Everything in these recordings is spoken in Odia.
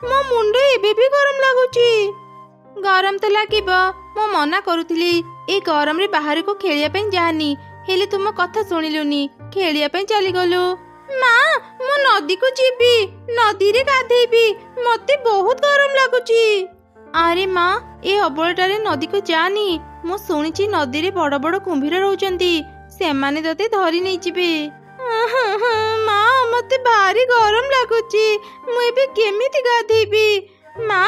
ମୋ ମୁଣ୍ଡ ଏବେ ବି ଗରମ ଲାଗୁଛି। ଗରମ ତ ଲାଗିବ, ମୁଁ ମନା କରୁଥିଲି ଏ ଗରମରେ ବାହାରକୁ ଖେଳିବା ପାଇଁ ଯାଆନି, ହେଲେ ତୁମ କଥା ଶୁଣିଲୁନି, ଖେଳିବା ପାଇଁ ଚାଲିଗଲୁ। ମା, ମୁଁ ନଦୀକୁ ଯିବି, ନଦୀରେ ଗାଧେଇବି, ମତେ ବହୁତ ଗରମ ଲାଗୁଛି। ଆରେ ମା, ଏ ଅବଳଟାରେ ନଦୀକୁ ଯାଆନି, ମୁଁ ଶୁଣିଛି ନଦୀରେ ବଡ ବଡ କୁମ୍ଭୀର ରହୁଛନ୍ତି, ସେମାନେ ତତେ ଧରି ନେଇଯିବେ। ମା, ମତେ ଭାରି ଗରମ ଲାଗୁଛି, ମୁଁ ଏବେ କେମିତି ଗାଧେଇବି? ମା,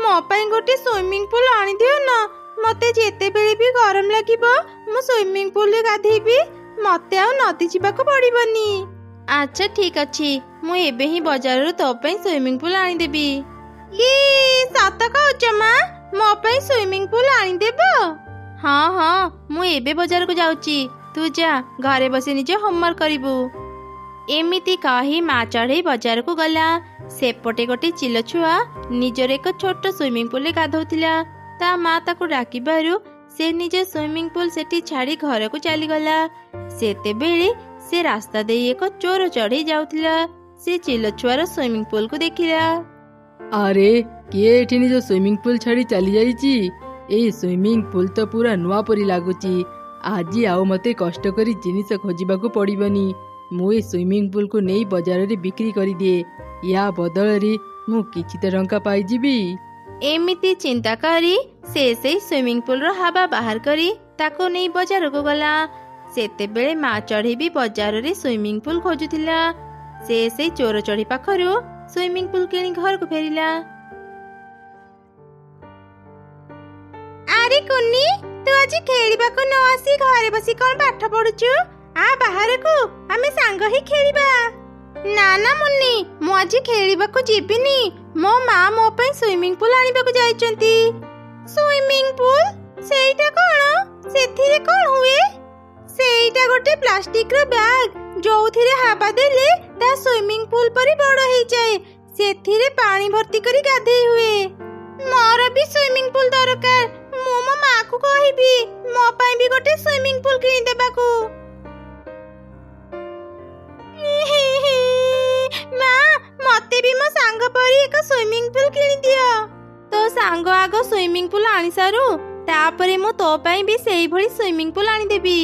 ମୋ ପାଇଁ ଗୋଟେ ସୁଇମିଂ ପୁଲ ଆଣିଦିଅ ନା, ମତେ ଯେତେବେଳେ ବି ଗରମ ଲାଗିବ ମୁଁ ସୁଇମିଂ ପୁଲରେ ଗାଧେଇବି, ମତେ ଆଉ ନଦୀ ଯିବାକୁ ପଡିବନି। ଆଚ୍ଛା ଠିକ ଅଛି, ମୁଁ ଏବେ ହିଁ ବଜାରରୁ ତୋ ପାଇଁ ସୁଇମିଂ ପୁଲ ଆଣିଦେବି। ସତ କହୁଛ ମା, ମୋ ପାଇଁ ସୁଇମିଂ ପୁଲ ଆଣିଦେବ? ହଁ ହଁ, ମୁଁ ଏବେ ବଜାରକୁ ଯାଉଛି, ତୁ ଯା ଘରେ ବସି ନିଜ ହୋମୱାର୍କ କରିବୁ। ଏମିତି କହି ମା ଚଢ଼େଇ ବଜାରକୁ ଗଲା। ସେପଟେ ଗୋଟେ ଚିଲ ଛୁଆ ନିଜର ଏକ ଛୋଟ ସୁଇମିଂ ପୁଲରେ ଗାଧଉଥିଲା। ତା ମା ତାକୁ ଡାକିବାରୁ ସେ ନିଜ ସୁଇମିଂ ପୁଲ ସେଠି ଛାଡ଼ି ଘରକୁ ଚାଲିଗଲା। ସେତେବେଳେ ସେ ରାସ୍ତା ଦେଇ ଏକ ଚୋର ଚଢ଼େଇ ଯାଉଥିଲା। ସେ ଚିଲ ଛୁଆର ସୁଇମିଂ ପୁଲକୁ ଦେଖିଲା। ଆରେ, କିଏ ଏଠି ନିଜ ସୁଇମିଂ ପୁଲ ଛାଡ଼ି ଚାଲି ଯାଇଛି? ଏଇ ସୁଇମିଂ ପୁଲ ତ ପୁରା ନୂଆ ପରି ଲାଗୁଛି। ଆଜି ଆଉ ମତେ କଷ୍ଟ କରି ଜିନିଷ ଖୋଜିବାକୁ ପଡ଼ିବନି। ମୁଁ ଏ ସୁଇମିଂ ପୁଲକୁ ନେଇ ବଜାରରେ ବିକ୍ରି କରିଦିଏ, ୟା ବଦଳରେ ମୁଁ କିଛି ତ ଟଙ୍କା ପାଇଯିବି। ଏମିତି ଚିନ୍ତା କରି ସେ ସେଇ ସୁଇମିଂ ପୁଲର ହାବା ବାହାର କରି ତାକୁ ନେଇ ବଜାରକୁ ଗଲା। ସେତେବେଳେ ମା ଚଢ଼େଇ ବି ବଜାରରେ ସୁଇମିଂ ପୁଲ ଖୋଜୁଥିଲା। ସେ ସେଇ ଚୋର ଚଢ଼େଇ ପାଖରୁ ସୁଇମିଂ ପୁଲ କିଣି ଘରକୁ ଫେରିଲା। ଆରେ କୁନି, ତୁ ଆଜି ଖେଳିବାକୁ ନ ଆସି ଘରେ ବସି କଣ ପାଠ ପଢୁଛୁ? ଆ ବାହାରକୁ, ଆମେ ସାଙ୍ଗ ହିଁ ଖେଳିବା। ନା ନା ମୁନ୍ନି, ମୁଁ ଆଜି ଖେଳିବାକୁ ଯିବିନି। ମୋ ମା ମୋ ପାଇଁ ସୁଇମିଂ ପୁଲ ଆଣିବାକୁ ଯାଇଛନ୍ତି। Swimming pool? ସେଇଟା କଣ? ସେଥିରେ କଣ ହୁଏ? ସେଇଟା ଗୋଟେ ପ୍ଲାଷ୍ଟିକର ବ୍ୟାଗ, ଯୋଉଥିରେ ହାବା ଦେଲେ ତା ସୁଇମିଂ ପୁଲ ପରି ବଡ ହେଇଯାଏ। ସେଥିରେ ପାଣି ଭର୍ତ୍ତି କରି ଗାଧେଇ ହୁଏ। ମୋର ବି ସୁଇମିଂ ପୁଲ ଦରକାର। ମୁଁ ମୋ ମାକୁ କହିବି ମୋ ପାଇଁ ବି ଗୋଟେ ସୁଇମିଂ ପୁଲ କିଣିଦେବାକୁ। ମା, ମତେ ବି ମୋ ସାଙ୍ଗ ପରି ଏକ ସୁଇମିଂ ପୁଲ କିଣିଦିଅ। ତୋ ସାଙ୍ଗ ଆଗ ସୁଇମିଂ ପୁଲ ଆଣିସାରୁ, ତାପରେ ମୁଁ ତୋ ପାଇଁ ବି ସେଇଭଳି ସୁଇମିଂ ପୁଲ ଆଣିଦେବି।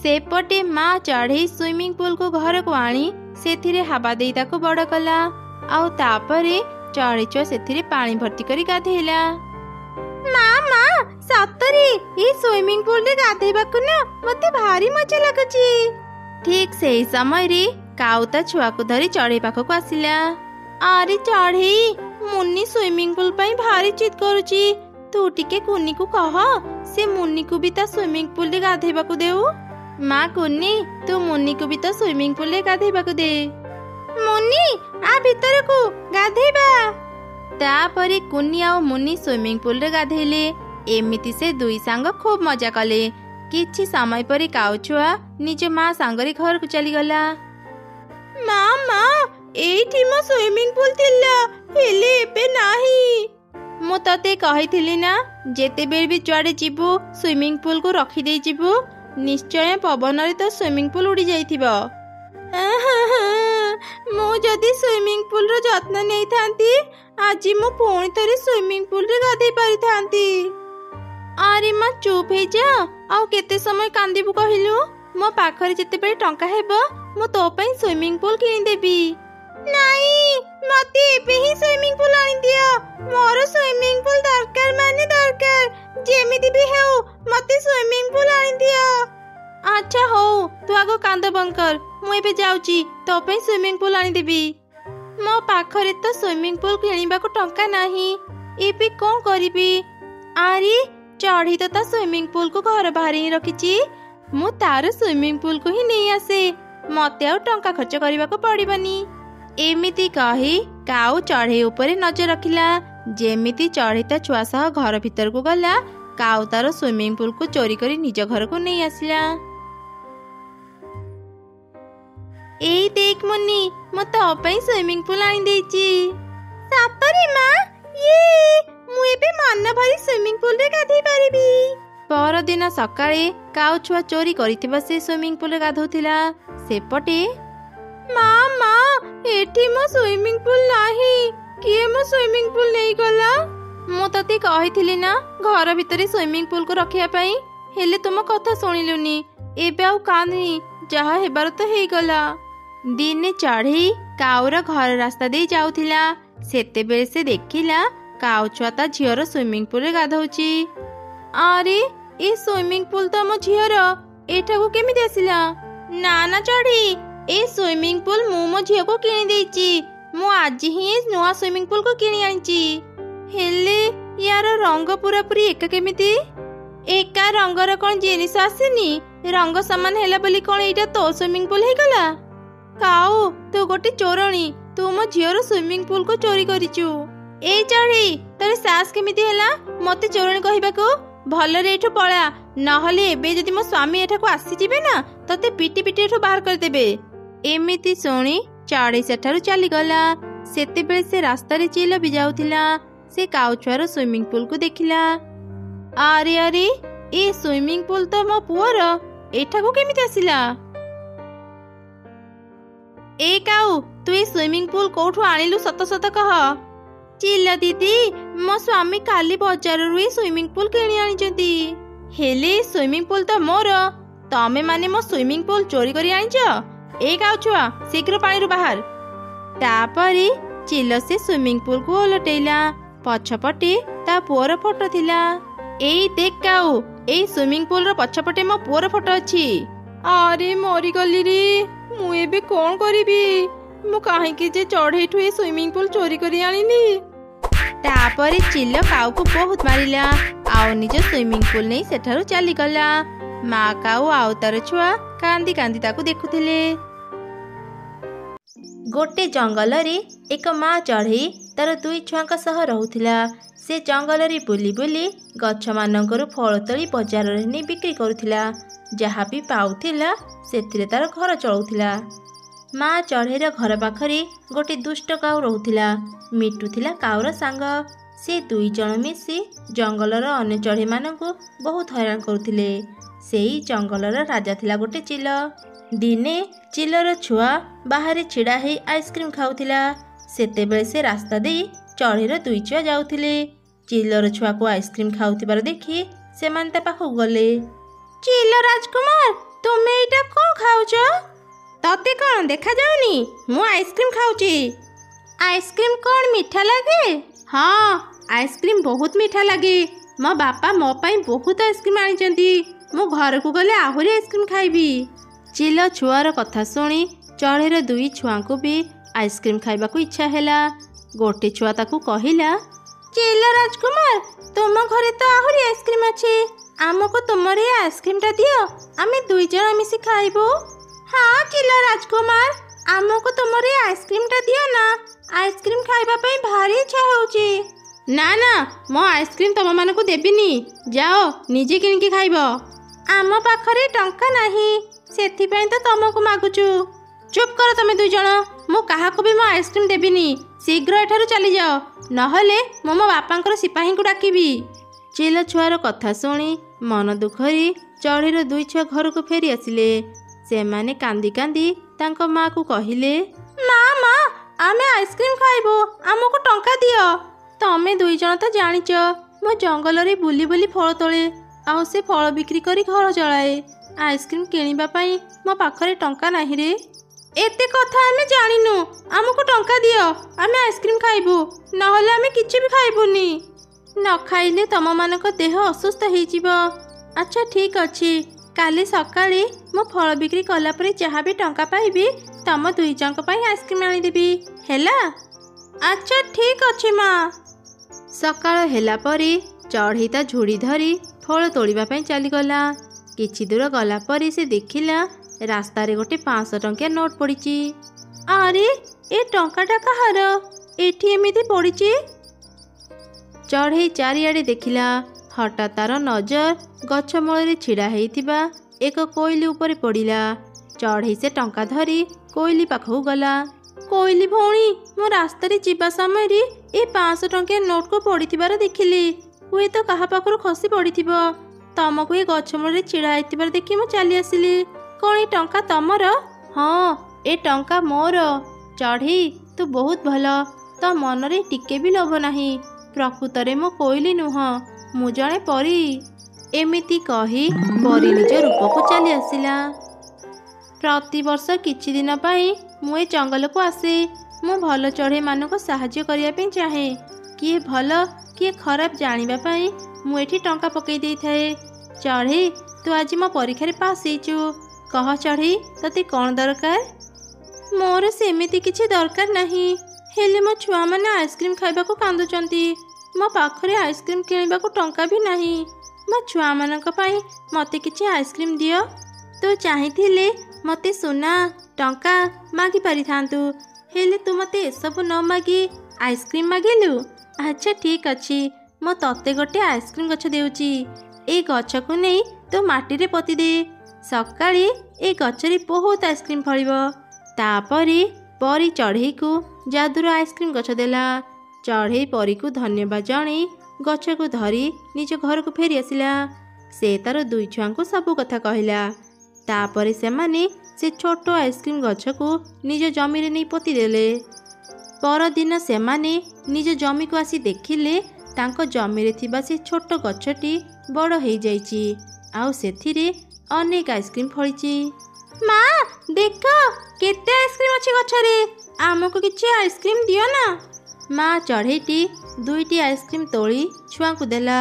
ସେପଟେ ମା ଚଢ଼େଇ ସୁଇମିଂ ପୁଲକୁ ଘରକୁ ଆଣି ସେଥିରେ ହାବା ଦେଇ ତାକୁ ବଡ କଲା। ଆଉ ତାପରେ ଚଢ଼େଇ ଛୁଆ ସେଥିରେ ପାଣି ଭର୍ତ୍ତି କରି ଗାଧେଇଲା। ମା, ସତରେ ଏଇ ସୁଇମିଂ ପୁଲରେ ଗାଧେଇବାକୁ ନା ମତେ ଭାରି ମଜା ଲାଗୁଛି। ଠିକ ସେଇ ସମୟରେ କାଉ ତା ଛୁଆକୁ ଧରି ଚଢ଼େଇ ପାଖକୁ ଆସିଲା। ଆରେ ଚଢ଼େଇ, ମୁନ୍ନି ସୁଇମିଂ ପୁଲ ପାଇଁ ଭାରି ଜିଦ୍ କରୁଛି। ତୁ ଟିକେ କୁନିକୁ କହ ସେ ମୁନ୍ନିକୁ ବି ତା ସୁଇମିଂ ପୁଲରେ ଗାଧେଇବାକୁ ଦେଉ। ମା କୁନି, ତୁ ମୁନ୍ନିକୁ ବି ତ ସୁଇମିଂ ପୁଲରେ ଗାଧେଇବାକୁ ଦେ। ମୁନ୍ନି, ଆ ଭିତରକୁ ଗାଧେଇବା। ତାପରେ କୁନି ଆଉ ମୁନ୍ନି ସୁଇମିଂ ପୁଲରେ ଗାଧେଇଲେ। ଏମିତି ସେ ଦୁଇ ସାଙ୍ଗ ଖୁବ୍ ମଜା କଲେ। କିଛି ସମୟ ପରେ କାଉ ଛୁଆ ନିଜ ମା ସାଙ୍ଗରେ ଘରକୁ ଚାଲିଗଲା। ମା, ଏଇଠି ମୋ ସୁଇମିଂ ପୁଲ ଥିଲା, ହେଲେ ଏବେ ନାହିଁ। ମୁଁ ତତେ କହିଥିଲି ନା, ଯେତେବେଳେ ବି ଯୁଆଡେ ଯିବୁ ସୁଇମିଂ ପୁଲକୁ ରଖିଦେଇ ଯିବୁ। ନିଶ୍ଚୟ ପବନରେ ତ ସୁଇମିଂ ପୁଲ ଉଡି ଯାଇଥିବ। ମୁଁ ଯଦି ସୁଇମିଂ ପୁଲର ଯତ୍ନ ନେଇଥାନ୍ତି, ଆଜି ମୁଁ ପୁଣି ଥରେ ସୁଇମିଂ ପୁଲରେ ଗାଧେଇ ପାରିଥାନ୍ତି। ଆରେ ମା, ଚୁପ୍ ହେଇଯା, ଆଉ କେତେ ସମୟ କାନ୍ଦିବୁ କହିଲୁ? ମୋ ପାଖରେ ଯେତେବେଳେ ଟଙ୍କା ହେବ ମୁଁ ତୋ ପାଇଁ ସୁଇମିଂ ପୁଲ କିଣିଦେବି। ନାଇଁ, ମତେ ଏବେ ହିଁ ସୁଇମିଂ ପୁଲ ଆଣିଦିଅ। ମୋର ସୁଇମିଂ ପୁଲ ଦରକାର ମାନେ ଦରକାର, ଯେମିତି ବି ହେଉ ମତେ ସୁଇମିଂ ପୁଲ ଆଣିଦିଅ। ଆଚ୍ଛା ହଉ, ତୁ ଆଗ କାନ୍ଦ ବନ୍ଦ କର, ମୁଁ ଏବେ ଯାଉଛି ତୋ ପାଇଁ ସୁଇମିଂ ପୁଲ ଆଣିଦେବି। ମୋ ପାଖରେ ତ ସୁଇମିଂ ପୁଲ କିଣିବାକୁ ଟଙ୍କା ନାହିଁ, ଏବେ କଣ କରିବି? ଆରେ ଚଢ଼େଇ ତ ତା ସୁଇମିଂ ପୁଲକୁ ଘର ବାହାରେ ହିଁ ରଖିଛି। ମୁଁ ତାର ସୁଇମିଂ ପୁଲକୁ ହିଁ ନେଇ ଆସେ, ମତେ ଆଉ ଟଙ୍କା ଖର୍ଚ୍ଚ କରିବାକୁ ପଡିବନି। ଏମିତି କହି କାଉ ଚଢ଼େଇ ଉପରେ ନଜର ରଖିଲା। ଯେମିତି ଚଢ଼େଇ ତା ଛୁଆ ସହ ଘର ଭିତରକୁ ଗଲା, କାଉ ତାର ସୁଇମିଂ ପୁଲକୁ ଚୋରି କରି ନିଜ ଘରକୁ ନେଇ ଆସିଲା। ଏଇ ଦେଖ ମୁନ୍ନି, ମୁଁ ତୋ ପାଇଁ ସୁଇମିଂ ପୁଲ ଆଣିଦେଇଛି। ସତରେ ମା? ମୁଁ ଏବେ ମନ ଭରି ସୁଇମିଂ ପୁଲରେ ଗାଧେଇ ପାରିବି। ପରଦିନ ସକାଳେ କାଉ ଛୁଆ ଚୋରି କରିଥିବା ସେ ସୁଇମିଂ ପୁଲରେ ଗାଧଉଥିଲା। ସେପଟେ ମା, ଏଠି ମୋ ସୁଇମିଂ ପୁଲ ନାହିଁ, କିଏ ମୋ ସୁଇମିଂ ପୁଲ ନେଇଗଲା? ମୁଁ ତତେ କହିଥିଲି ନା ଘର ଭିତରେ ସୁଇମିଂ ପୁଲ କୁ ରଖିବା ପାଇଁ, ହେଲେ ତୁମ କଥା ଶୁଣିଲୁନି। ଏବେ ଆଉ କାନ୍ଦନି, ଯାହା ହେବାର ତ ହେଇଗଲା। ଦିନେ ଚଢ଼େଇ କାଉର ଘର ରାସ୍ତା ଦେଇ ଯାଉଥିଲା। ସେତେବେଳେ ସେ ଦେଖିଲା କାଉ ଛୁଆ ତା ଝିଅର ସୁଇମିଂ ପୁଲରେ ଗାଧଉଛି। ଆରେ ଏ ସୁଇମିଂ ପୁଲ ତ ଆମ ଝିଅର, ଏଠାକୁ କେମିତି ଆସିଲା? ନା ନା ଚଢ଼େଇ, ଏ ସୁଇମିଂ ପୁଲ ମୁଁ ମୋ ଝିଅକୁ କିଣି ଦେଇଛି। ମୁଁ ଆଜି ହିଁ ଏ ନୂଆ ସୁଇମିଂ ପୁଲ କୁ କିଣି ଆଣିଛି। ହେଲେ ୟାର ରଙ୍ଗ ପୁରାପୁରି ଏକା କେମିତି? ଏକା ରଙ୍ଗର କଣ ଜିନିଷ ଆସିନି? ରଙ୍ଗ ସମାନ ହେଲା ବୋଲି କଣ ଏଇଟା ତୋ ସୁଇମିଂ ପୁଲ ହେଇଗଲା? କାଉ, ତୁ ଗୋଟେ ଚୋରଣୀ, ତୁ ମୋ ଝିଅର ସୁଇମିଂ ପୁଲ କୁ ଚୋରି କରିଛୁ। ଏଇ ଚଢ଼େଇ, ତୋର ସାହସ କେମିତି ହେଲା ମତେ ଚୋରଣୀ କହିବାକୁ? ଭଲରେ ଏଠୁ ପଳା, ନହେଲେ ଏବେ ଯଦି ମୋ ସ୍ୱାମୀ ଏଠାକୁ ଆସିଯିବେ ନା ତତେ ପିଟି ପିଟି ଏଠୁ ବାହାର କରିଦେବେ। ଏମିତି ଶୁଣି ଚଢ଼େଇ ସେଠାରୁ ଚାଲିଗଲା। ସେତେବେଳେ ସେ ରାସ୍ତାରେ ଚିଲ ବି ଯାଉଥିଲା। ସେ କାଉ ଛୁଆର ସୁଇମିଂ ପୁଲ କୁ ଦେଖିଲା। ଆରେ ଆରେ, ଏ ସୁଇମିଂ ପୁଲ ତ ମୋ ପୁଅର, ଏଠାକୁ କେମିତି ଆସିଲା? ଏ କାଉ, ତୁ ଏ ସୁଇମିଂ ପୁଲ କୋଉଠୁ ଆଣିଲୁ ସତ ସତ କହ। ଚିଲ ଦିଦି, ମୋ ସ୍ୱାମୀ କାଲି ବଜାରରୁ ଏ ସୁଇମିଂ ପୁଲ କିଣି ଆଣିଛନ୍ତି। ହେଲେ ସୁଇମିଂ ପୁଲ ତ ମୋର, ତମେ ମାନେ ମୋ ସୁଇମିଂ ପୁଲ ଚୋରି କରି ଆଣିଛ? ଏ କାଉ ଛୁଆ, ଶୀଘ୍ର ପାଣିରୁ ବାହାର। ତାପରେ ଚିଲ ସେ ସୁଇମିଂ ପୁଲ କୁ ଓଲଟେଇଲା। ପଛପଟେ ତା ପୁଅର ଫଟୋ ଥିଲା। ଏଇ ଦେଖ କାଉ, ଏଇ ସୁଇମିଂ ପୁଲ ର ପଛପଟେ ମୋ ପୁଅର ଫଟୋ ଅଛି। ଆରେ ମରିଗଲି ରେ, ମୁଁ ଏବେ କଣ କରିବି? ମୁଁ କାହିଁକି ଯେ ଚଢ଼େଇଠୁ ଏ ସୁଇମିଂ ପୁଲ ଚୋରି କରି ଆଣିଲି? ତାପରେ ଚିଲ କାଉକୁ ବହୁତ ମାରିଲା ଆଉ ନିଜ ସୁଇମିଂ ପୁଲ ନେଇ ସେଠାରୁ ଚାଲିଗଲା। ମା କାଉ ଆଉ ତାର ଛୁଆ କାନ୍ଦି କାନ୍ଦି ତାକୁ ଦେଖୁଥିଲେ। ଗୋଟେ ଜଙ୍ଗଲରେ ଏକ ମା ଚଢ଼େଇ ତାର 2 ଛୁଆଙ୍କ ସହ ରହୁଥିଲା। ସେ ଜଙ୍ଗଲରେ ବୁଲି ବୁଲି ଗଛମାନଙ୍କରୁ ଫଳ ତୋଳି ବଜାରରେ ନେଇ ବିକ୍ରି କରୁଥିଲା। ଯାହା ବି ପାଉଥିଲା ସେଥିରେ ତାର ଘର ଚଳଉଥିଲା। ମା ଚଢ଼େଇର ଘର ପାଖରେ ଗୋଟେ ଦୁଷ୍ଟ କାଉ ରହୁଥିଲା। ମିଟୁ ଥିଲା କାଉର ସାଙ୍ଗ। ସେ 2 ଜଣ ମିଶି ଜଙ୍ଗଲର ଅନ୍ୟ ଚଢ଼େଇମାନଙ୍କୁ ବହୁତ ହଇରାଣ କରୁଥିଲେ। ସେଇ ଜଙ୍ଗଲର ରାଜା ଥିଲା ଗୋଟେ ଚିଲ। ଦିନେ ଚିଲର ଛୁଆ ବାହାରେ ଛିଡ଼ା ହେଇ ଆଇସ୍କ୍ରିମ୍ ଖାଉଥିଲା। ସେତେବେଳେ ସେ ରାସ୍ତା ଦେଇ ଚଢ଼େଇର 2 ଛୁଆ ଯାଉଥିଲେ। ଚିଲର ଛୁଆକୁ ଆଇସ୍କ୍ରିମ୍ ଖାଉଥିବାର ଦେଖି ସେମାନେ ତା ପାଖକୁ ଗଲେ। ଚିଲ ରାଜକୁମାର, ତୁମେ ଏଇଟା କଣ ଖାଉଛ? ତତେ କଣ ଦେଖାଯାଉନି? ମୁଁ ଆଇସ୍କ୍ରିମ୍ ଖାଉଛି। ଆଇସ୍କ୍ରିମ୍ କଣ ମିଠା ଲାଗେ? ହଁ, ଆଇସ୍କ୍ରିମ୍ ବହୁତ ମିଠା ଲାଗେ। ମୋ ବାପା ମୋ ପାଇଁ ବହୁତ ଆଇସ୍କ୍ରିମ୍ ଆଣିଛନ୍ତି। ମୁଁ ଘରକୁ ଗଲେ ଆହୁରି ଆଇସ୍କ୍ରିମ୍ ଖାଇବି। ଚିଲ ଛୁଆର କଥା ଶୁଣି ଚଢ଼େଇର 2 ଛୁଆଙ୍କୁ ବି ଆଇସ୍କ୍ରିମ୍ ଖାଇବାକୁ ଇଚ୍ଛା ହେଲା। ଗୋଟେ ଛୁଆ ତାକୁ କହିଲା, ଚିଲ ରାଜକୁମାର, ତୁମ ଘରେ ତ ଆହୁରି ଆଇସ୍କ୍ରିମ୍ ଅଛି। ଆମକୁ ତୁମର ଏ ଆଇସ୍କ୍ରିମ୍ଟା ଦିଅ, ଆମେ 2 ଜଣ ମିଶି ଖାଇବୁ। ହଁ ଚିଲ ରାଜକୁମାର, ଆମକୁ ତୁମର ଏ ଆଇସ୍କ୍ରିମ୍ଟା ଦିଅ ନା, ଆଇସ୍କ୍ରିମ୍ ଖାଇବା ପାଇଁ ଭାରି ଇଚ୍ଛା ହେଉଛି। ନା ନା, ମୋ ଆଇସ୍କ୍ରିମ୍ ତମମାନଙ୍କୁ ଦେବିନି। ଯାଅ ନିଜେ କିଣିକି ଖାଇବ। ଆମ ପାଖରେ ଟଙ୍କା ନାହିଁ, ସେଥିପାଇଁ ତ ତମକୁ ମାଗୁଛୁ। ଚୁପ୍ କର ତମେ 2 ଜଣ, ମୁଁ କାହାକୁ ବି ମୋ ଆଇସ୍କ୍ରିମ୍ ଦେବିନି। ଶୀଘ୍ର ଏଠାରୁ ଚାଲିଯାଅ, ନହେଲେ ମୁଁ ମୋ ବାପାଙ୍କର ସିପାହୀଙ୍କୁ ଡାକିବି। ଚିଲ ଛୁଆର କଥା ଶୁଣି ମନ ଦୁଃଖରେ ଚଢ଼େଇର 2 ଛୁଆ ଘରକୁ ଫେରି ଆସିଲେ। ସେମାନେ କାନ୍ଦି କାନ୍ଦି ତାଙ୍କ ମାକୁ କହିଲେ, ମା, ଆମେ ଆଇସ୍କ୍ରିମ୍ ଖାଇବୁ, ଆମକୁ ଟଙ୍କା ଦିଅ। ତମେ 2 ଜଣ ତ ଜାଣିଛ ମୁଁ ଜଙ୍ଗଲରେ ବୁଲି ବୁଲି ଫଳ ତୋଳେ ଆଉ ସେ ଫଳ ବିକ୍ରି କରି ଘର ଚଳାଏ। ଆଇସ୍କ୍ରିମ୍ କିଣିବା ପାଇଁ ମୋ ପାଖରେ ଟଙ୍କା ନାହିଁ ରେ। ଏତେ କଥା ଆମେ ଜାଣିନୁ, ଆମକୁ ଟଙ୍କା ଦିଅ, ଆମେ ଆଇସ୍କ୍ରିମ୍ ଖାଇବୁ, ନହେଲେ ଆମେ କିଛି ବି ଖାଇବୁନି। ନ ଖାଇଲେ ତମମାନଙ୍କ ଦେହ ଅସୁସ୍ଥ ହେଇଯିବ। ଆଚ୍ଛା ଠିକ୍ ଅଛି, କାଲି ସକାଳେ ମୁଁ ଫଳ ବିକ୍ରି କଲା ପରେ ଯାହା ବି ଟଙ୍କା ପାଇବି ତମ 2 ଜଣଙ୍କ ପାଇଁ ଆଇସ୍କ୍ରିମ୍ ଆଣିଦେବି, ହେଲା? ଆଚ୍ଛା ଠିକ୍ ଅଛି ମା। ସକାଳ ହେଲା ପରେ ଚଢ଼େଇ ତା ଝୁଡ଼ି ଧରି ଫଳ ତୋଳିବା ପାଇଁ ଚାଲିଗଲା। କିଛି ଦୂର ଗଲା ପରେ ସେ ଦେଖିଲା ରାସ୍ତାରେ ଗୋଟେ 500 ଟଙ୍କିଆ ନୋଟ୍ ପଡ଼ିଛି। ଆରେ ଏ ଟଙ୍କାଟା କାହାର? ଏଠି ଏମିତି ପଡ଼ିଛି। ଚଢ଼େଇ ଚାରିଆଡ଼େ ଦେଖିଲା। ହଠାତ୍ ତାର ନଜର ଗଛ ମୂଳରେ ଛିଡ଼ା ହେଇଥିବା ଏକ କୋଇଲି ଉପରେ ପଡ଼ିଲା। ଚଢ଼େଇ ସେ ଟଙ୍କା ଧରି କୋଇଲି ପାଖକୁ ଗଲା। କୋଇଲି ଭଉଣୀ, ମୁଁ ରାସ୍ତାରେ ଯିବା ସମୟରେ ଏ 500 ଟଙ୍କିଆ ନୋଟ୍କୁ ପଡ଼ିଥିବାର ଦେଖିଲି। ହୁଏତ କାହା ପାଖରୁ ଖସି ପଡ଼ିଥିବ। ତମକୁ ଏ ଗଛ ମୂଳରେ ଛିଡ଼ା ହେଇଥିବାର ଦେଖି ମୁଁ ଚାଲି ଆସିଲି। କଣ ଏ ଟଙ୍କା ତମର? ହଁ, ଏ ଟଙ୍କା ମୋର। ଚଢ଼େଇ, ତୁ ବହୁତ ଭଲ, ତ ତ ମନରେ ଟିକେ ବି ଲୋଭ ନାହିଁ। ପ୍ରକୃତରେ ମୁଁ କୋଇଲି ନୁହଁ, ମୁଁ ଜଣେ ପରୀ। ଏମିତି କହି ପରୀ ନିଜ ରୂପକୁ ଚାଲି ଆସିଲା। ପ୍ରତିବର୍ଷ କିଛି ଦିନ ପାଇଁ ମୁଁ ଏ ଜଙ୍ଗଲକୁ ଆସେ। ମୁଁ ଭଲ ଚଢ଼େଇମାନଙ୍କୁ ସାହାଯ୍ୟ କରିବା ପାଇଁ ଚାହେଁ। କିଏ ଭଲ କିଏ ଖରାପ ଜାଣିବା ପାଇଁ ମୁଁ ଏଠି ଟଙ୍କା ପକାଇ ଦେଇଥାଏ। ଚଢ଼େଇ, ତୁ ଆଜି ମୋ ପରୀକ୍ଷାରେ ପାସ୍ ହେଇଛୁ। କହ ଚଢ଼େଇ, ତତେ କ'ଣ ଦରକାର? ମୋର ସେମିତି କିଛି ଦରକାର ନାହିଁ, ହେଲେ ମୋ ଛୁଆମାନେ ଆଇସ୍କ୍ରିମ୍ ଖାଇବାକୁ କାନ୍ଦୁଛନ୍ତି। ମୋ ପାଖରେ ଆଇସ୍କ୍ରିମ୍ କିଣିବାକୁ ଟଙ୍କା ବି ନାହିଁ। ମୋ ଛୁଆମାନଙ୍କ ପାଇଁ ମୋତେ କିଛି ଆଇସ୍କ୍ରିମ୍ ଦିଅ। ତୁ ଚାହିଁଥିଲେ ମୋତେ ସୁନା ଟଙ୍କା ମାଗି ପାରିଥାନ୍ତୁ, ହେଲେ ତୁ ମୋତେ ଏସବୁ ନ ମାଗି ଆଇସ୍କ୍ରିମ୍ ମାଗିଲୁ। ଆଚ୍ଛା ଠିକ୍ ଅଛି, ମୁଁ ତତେ ଗୋଟେ ଆଇସ୍କ୍ରିମ୍ ଗଛ ଦେଉଛି। ଏ ଗଛକୁ ନେଇ ତୁ ମାଟିରେ ପୋତି ଦେ। ସକାଳେ ଏ ଗଛରେ ବହୁତ ଆଇସ୍କ୍ରିମ୍ ଫଳିବ। ତାପରେ ପରୀ ଚଢ଼େଇକୁ ଯାଦୁର ଆଇସ୍କ୍ରିମ୍ ଗଛ ଦେଲା। ଚଢ଼େଇ ପରୀକୁ ଧନ୍ୟବାଦ ଜଣେଇ ଗଛକୁ ଧରି ନିଜ ଘରକୁ ଫେରି ଆସିଲା। ସେ ତାର ଦୁଇ ଛୁଆଙ୍କୁ ସବୁ କଥା କହିଲା। ତାପରେ ସେମାନେ ସେ ଛୋଟ ଆଇସ୍କ୍ରିମ୍ ଗଛକୁ ନିଜ ଜମିରେ ନେଇ ପୋତି ଦେଲେ। ପରଦିନ ସେମାନେ ନିଜ ଜମିକୁ ଆସି ଦେଖିଲେ ତାଙ୍କ ଜମିରେ ଥିବା ସେ ଛୋଟ ଗଛଟି ବଡ଼ ହେଇଯାଇଛି, ଆଉ ସେଥିରେ ଅନେକ ଆଇସ୍କ୍ରିମ୍ ଫଳିଛି। ମା, ଦେଖ କେତେ ଆଇସ୍କ୍ରିମ୍ ଅଛି ଗଛରେ, ଆମକୁ କିଛି ଆଇସ୍କ୍ରିମ୍ ଦିଅ ନା। ମା ଚଢ଼େଇଟି ଦୁଇଟି ଆଇସ୍କ୍ରିମ୍ ତୋଳି ଛୁଆଙ୍କୁ ଦେଲା।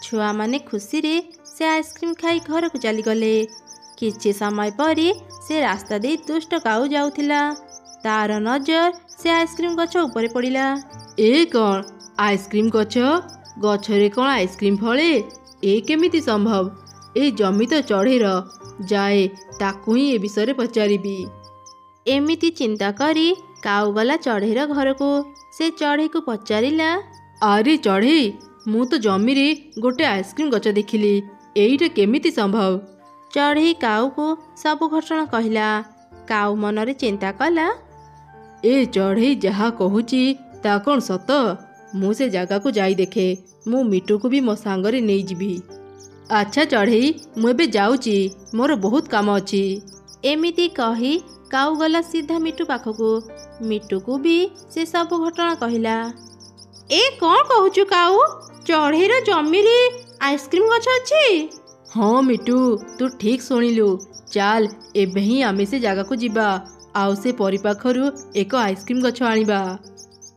ଛୁଆମାନେ ଖୁସିରେ ସେ ଆଇସ୍କ୍ରିମ୍ ଖାଇ ଘରକୁ ଚାଲିଗଲେ। କିଛି ସମୟ ପରେ ସେ ରାସ୍ତା ଦେଇ ଦୁଷ୍ଟ କାଉ ଯାଉଥିଲା। ତାର ନଜର ସେ ଆଇସ୍କ୍ରିମ୍ ଗଛ ଉପରେ ପଡ଼ିଲା। ଏ କ'ଣ ଆଇସ୍କ୍ରିମ୍ ଗଛ? ଗଛରେ କ'ଣ ଆଇସ୍କ୍ରିମ୍ ଫଳେ? ଏ କେମିତି ସମ୍ଭବ? ଏ ଜମି ତ ଚଢ଼େଇର। ଯାଏ, ତାକୁ ହିଁ ଏ ବିଷୟରେ ପଚାରିବି। ଏମିତି ଚିନ୍ତା କରି କାଉ ଗଲା ଚଢ଼େଇର ଘରକୁ। ସେ ଚଢ଼େଇକୁ ପଚାରିଲା, ଆରେ ଚଢ଼େଇ, ମୁଁ ତ ଜମିରେ ଗୋଟେ ଆଇସ୍କ୍ରିମ୍ ଗଛ ଦେଖିଲି, ଏଇଟା କେମିତି ସମ୍ଭବ? ଚଢ଼େଇ କାଉକୁ ସବୁ ଘଟଣା କହିଲା। କାଉ ମନରେ ଚିନ୍ତା କଲା, ଏ ଚଢ଼େଇ ଯାହା କହୁଛି ତା କ'ଣ ସତ? ମୁଁ ସେ ଜାଗାକୁ ଯାଇ ଦେଖେ। ମୁଁ ମିଟୁକୁ ବି ମୋ ସାଙ୍ଗରେ ନେଇଯିବି। ଆଚ୍ଛା ଚଢ଼େଇ, ମୁଁ ଏବେ ଯାଉଛି, ମୋର ବହୁତ କାମ ଅଛି। ଏମିତି କହି କାଉ ଗଲା ସିଧା ମିଟୁ ପାଖକୁ। ମିଟୁକୁ ବି ସେ ସବୁ ଘଟଣା କହିଲା। ଏ କ'ଣ କହୁଛୁ କାଉ? ଚଢ଼େଇର ଜମିରେ ଆଇସ୍କ୍ରିମ୍ ଗଛ ଅଛି? ହଁ ମିଟୁ, ତୁ ଠିକ୍ ଶୁଣିଲୁ। ଚାଲ ଏବେ ହିଁ ଆମେ ସେ ଜାଗାକୁ ଯିବା, ଆଉ ସେ ପରିପାଖରୁ ଏକ ଆଇସ୍କ୍ରିମ୍ ଗଛ ଆଣିବା।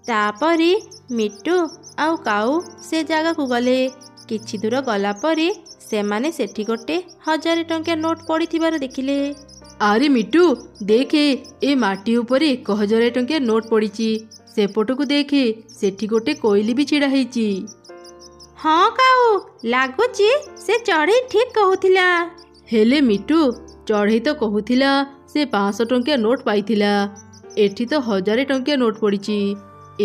ତାପରେ ମିଟୁ ଆଉ କାଉ ସେ ଜାଗାକୁ ଗଲେ। କିଛି ଦୂର ଗଲା ପରେ ସେମାନେ ସେଠି ଗୋଟେ 1000 ଟଙ୍କିଆ ନୋଟ୍ ପଡ଼ିଥିବାର ଦେଖିଲେ। ଆରେ ମିଟୁ, ଦେଖେ, ଏ ମାଟି ଉପରେ 1000 ଟଙ୍କିଆ ନୋଟ୍ ପଡ଼ିଛି। ସେପଟକୁ ଦେଖେ, ସେଠି ଗୋଟେ କୋଇଲି ବି ଛିଡ଼ା ହେଇଛି। ହଁ କାଉ, ଲାଗୁଛି ସେ ଚଢ଼େଇ ଠିକ୍ କହୁଥିଲା। ହେଲେ ମିଟୁ, ଚଢ଼େଇ ତ କହୁଥିଲା ସେ 500 ଟଙ୍କିଆ ନୋଟ୍ ପାଇଥିଲା। ଏଠି ତ 1000 ଟଙ୍କିଆ ନୋଟ୍ ପଡ଼ିଛି।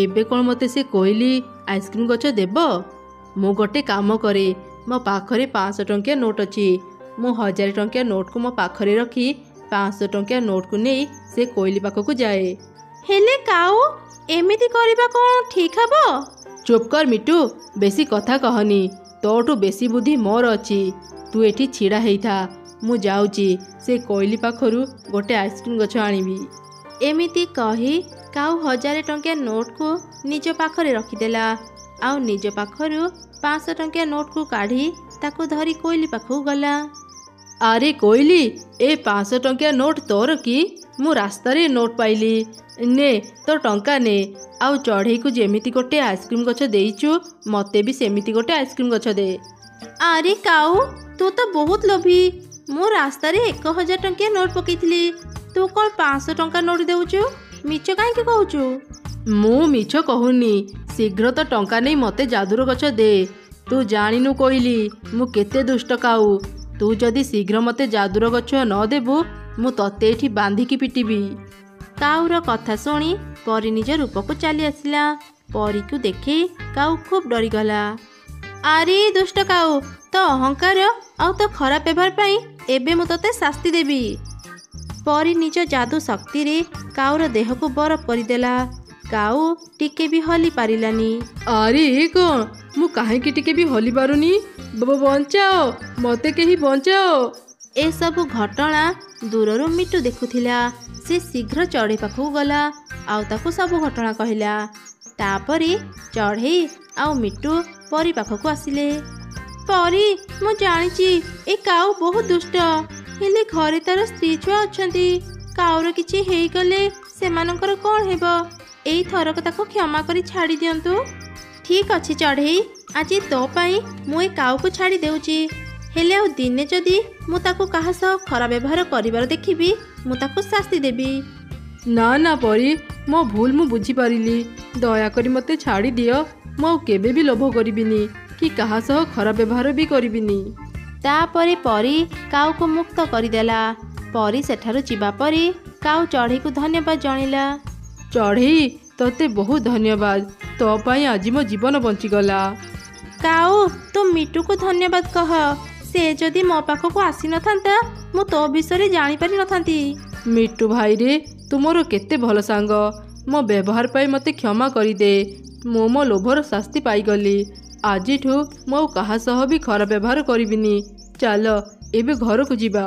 ଏବେ କ'ଣ ମୋତେ ସେ କୋଇଲି ଆଇସ୍କ୍ରିମ୍ ଗଛ ଦେବ? ମୁଁ ଗୋଟେ କାମ କରେ, ମୋ ପାଖରେ 500 ଟଙ୍କିଆ ନୋଟ୍ ଅଛି। ମୁଁ 1000 ଟଙ୍କିଆ ନୋଟ୍କୁ ମୋ ପାଖରେ ରଖି 500 ଟଙ୍କିଆ ନୋଟ୍କୁ ନେଇ ସେ କୋଇଲି ପାଖକୁ ଯାଏ। ହେଲେ କାଉ, ଏମିତି କରିବା କ'ଣ ଠିକ୍ ହବ? ଚୁପ୍ କର ମିଟୁ, ବେଶୀ କଥା କହନି। ତୋଠୁ ବେଶୀ ବୁଦ୍ଧି ମୋର ଅଛି। ତୁ ଏଠି ଛିଡ଼ା ହେଇଥା, ମୁଁ ଯାଉଛି ସେ କୋଇଲି ପାଖରୁ ଗୋଟେ ଆଇସ୍କ୍ରିମ୍ ଗଛ ଆଣିବି। ଏମିତି କହି କାଉ 1000 ଟଙ୍କିଆ ନୋଟ୍କୁ ନିଜ ପାଖରେ ରଖିଦେଲା, ଆଉ ନିଜ ପାଖରୁ 500 ଟଙ୍କିଆ ନୋଟ୍କୁ କାଢ଼ି ତାକୁ ଧରି କୋଇଲି ପାଖକୁ ଗଲା। ଆରେ କୋଇଲି, ଏ 500 ଟଙ୍କିଆ ନୋଟ୍ ତୋର କି? ମୁଁ ରାସ୍ତାରେ ନୋଟ୍ ପାଇଲି। ନେ ତୋ ଟଙ୍କା ନେ, ଆଉ ଚଢ଼େଇକୁ ଯେମିତି ଗୋଟେ ଆଇସ୍କ୍ରିମ୍ ଗଛ ଦେଇଛୁ, ମୋତେ ବି ସେମିତି ଗୋଟେ ଆଇସ୍କ୍ରିମ୍ ଗଛ ଦେ। ଆରେ କାଉ, ତୁ ତ ବହୁତ ଲୋଭୀ। ମୁଁ ରାସ୍ତାରେ 1000 ଟଙ୍କିଆ ନୋଟ୍ ପକେଇଥିଲି, ତୁ କ'ଣ 500 ଟଙ୍କା ନୋଟ୍ ଦେଉଛୁ? ମିଛ କାହିଁକି କହୁଛୁ? ମୁଁ ମିଛ କହୁନି। ଶୀଘ୍ର ତ ଟଙ୍କା ନେଇ ମୋତେ ଯାଦୁର ଗଛ ଦେ। ତୁ ଜାଣିନୁ କୋଇଲି, ମୁଁ କେତେ ଦୁଷ୍ଟ କାଉ। ତୁ ଯଦି ଶୀଘ୍ର ମୋତେ ଯାଦୁର ଗଛ ନ ଦେବୁ, ମୁଁ ତତେ ଏଠି ବାନ୍ଧିକି ପିଟିବି। କାଉର କଥା ଶୁଣି ପରୀ ନିଜ ରୂପକୁ ଚାଲି ଆସିଲା। ପରୀକୁ ଦେଖି କାଉ ଖୁବ୍ ଡରିଗଲା। ଆରେ ଦୁଷ୍ଟ କାଉ, ତୋ ଅହଙ୍କାର ଆଉ ତୋ ଖରାପ ବ୍ୟବହାର ପାଇଁ ଏବେ ମୁଁ ତତେ ଶାସ୍ତି ଦେବି। ପରୀ ନିଜ ଯାଦୁ ଶକ୍ତିରେ କାଉର ଦେହକୁ ବରଫ କରିଦେଲା। କାଉ ଟିକେ ବି ହଲି ପାରିଲାନି। ଆରେ ଏ କ'ଣ? ମୁଁ କାହିଁକି ଟିକେ ବି ହଲି ପାରୁନି? ବଞ୍ଚାଅ, ମୋତେ କେହି ବଞ୍ଚାଅ। ଏସବୁ ଘଟଣା ଦୂରରୁ ମିଟୁ ଦେଖୁଥିଲା। ସେ ଶୀଘ୍ର ଚଢ଼େଇ ପାଖକୁ ଗଲା, ଆଉ ତାକୁ ସବୁ ଘଟଣା କହିଲା। ତାପରେ ଚଢ଼େଇ ଆଉ ମିଟୁ ପରି ପାଖକୁ ଆସିଲେ। ପରି, ମୁଁ ଜାଣିଛି ଏ କାଉ ବହୁତ ଦୁଷ୍ଟ, ହେଲେ ଘରେ ତାର ସ୍ତ୍ରୀ ଛୁଆ ଅଛନ୍ତି। କାଉର କିଛି ହେଇଗଲେ ସେମାନଙ୍କର କ'ଣ ହେବ? ଏଇ ଥରକ ତାକୁ କ୍ଷମା କରି ଛାଡ଼ି ଦିଅନ୍ତୁ। ଠିକ୍ ଅଛି ଚଢ଼େଇ, ଆଜି ତୋ ପାଇଁ ମୁଁ ଏ କାଉକୁ ଛାଡ଼ି ଦେଉଛି। ହେଲେ ଆଉ ଦିନେ ଯଦି ମୁଁ ତାକୁ କାହା ସହ ଖରାପ ବ୍ୟବହାର କରିବାର ଦେଖିବି, ମୁଁ ତାକୁ ଶାସ୍ତି ଦେବି। ନା ନା ପରି, ମୋ ଭୁଲ ମୁଁ ବୁଝିପାରିଲି। ଦୟାକରି ମୋତେ ଛାଡ଼ି ଦିଅ। ମୁଁ ଆଉ କେବେ ବି ଲୋଭ କରିବିନି କି କାହା ସହ ଖରାପ ବ୍ୟବହାର ବି କରିବିନି। ତାପରେ ପରି କାଉକୁ ମୁକ୍ତ କରିଦେଲା। ପରି ସେଠାରୁ ଯିବା ପରେ କାଉ ଚଢ଼େଇକୁ ଧନ୍ୟବାଦ ଜଣାଇଲା। ଚଢ଼େଇ, ତୋତେ ବହୁତ ଧନ୍ୟବାଦ। ତୋ ପାଇଁ ଆଜି ମୋ ଜୀବନ ବଞ୍ଚିଗଲା। କାଉ, ତୁ ମିଟୁକୁ ଧନ୍ୟବାଦ କହ। ସେ ଯଦି ମୋ ପାଖକୁ ଆସିନଥାନ୍ତା, ମୁଁ ତୋ ବିଷୟରେ ଜାଣିପାରିନଥାନ୍ତି। ମିଟୁ ଭାଇରେ, ତୁ ମୋର କେତେ ଭଲ ସାଙ୍ଗ। ମୋ ବ୍ୟବହାର ପାଇଁ ମୋତେ କ୍ଷମା କରିଦେ। ମୁଁ ମୋ ଲୋଭର ଶାସ୍ତି ପାଇଗଲି। ଆଜିଠୁ ମୁଁ ଆଉ କାହା ସହ ବି ଖରାପ ବ୍ୟବହାର କରିବିନି। ଚାଲ ଏବେ ଘରକୁ ଯିବା।